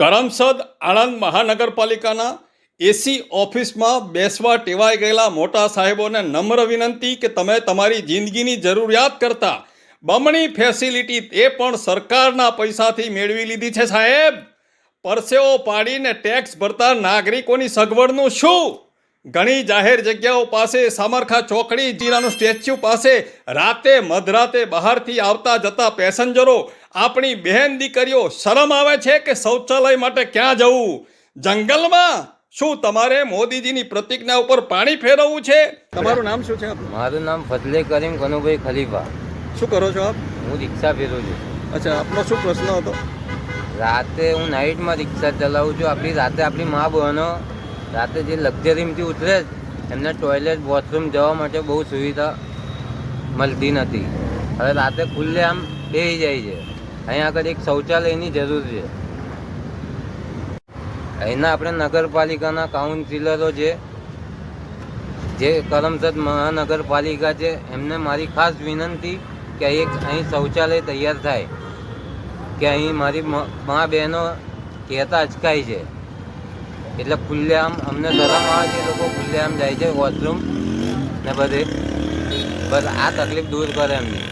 કરમસદ આણંદ મહાનગરપાલિકાના એસી ઓફિસમાં બેસવા ટેવાઈ ગયેલા મોટા સાહેબોને નમ્ર વિનંતી કે તમે તમારી જિંદગીની જરૂરિયાત કરતાં બમણી ફેસિલિટી એ પણ સરકારના પૈસાથી મેળવી લીધી છે સાહેબ. પરસેવો પાડીને ટેક્સ ભરતા નાગરિકોની સગવડનું શું? ઘણી જાહેર જગ્યાઓ પાસે સામરખા ચોકડી જિલ્લાનું સ્ટેચ્યુ પાસે રાતે મધરાતે બહારથી આવતા જતા પેસેન્જરો આપણી બહેન દીકરીઓ શરમ આવે છે કે શૌચાલય માટે ક્યાં જવું? જંગલમાં? શું તમારે મોદીજીની પ્રતિજ્ઞા ઉપર પાણી ફેરવવું છે? તમારું નામ શું છે? મારું નામ ફતલે કરીમ કનુભાઈ ખલીફા. શું કરો છો આપ? હું રિક્ષા ફેરવું છું. અચ્છા, આપનો શું પ્રશ્ન હતો? રાતે હું નાઇટમાં રિક્ષા ચલાવું છું. આપણી મા બહેનો રાતે જે લક્ઝરીમાંથી ઉતરે એમને ટોયલેટ વોશરૂમ જવા માટે બહુ સુવિધા મળતી નથી. હવે રાતે ખુલ્લે આમ બેસી જાય છે. અહીંયા આગળ એક શૌચાલયની જરૂર છે. અહીંના આપણે નગરપાલિકાના કાઉન્સિલરો છે, જે કરમસદ મહાનગરપાલિકા છે, એમને મારી ખાસ વિનંતી કે અહીં શૌચાલય તૈયાર થાય, કે અહીં મારી મા બહેનો કહેતા અચકાય છે. એટલે ખુલ્લેઆમ અમને શરમ આવે છે, લોકો ખુલ્લેઆમ જાય છે વોશરૂમ ને બધે. બસ આ તકલીફ દૂર કરે એમની.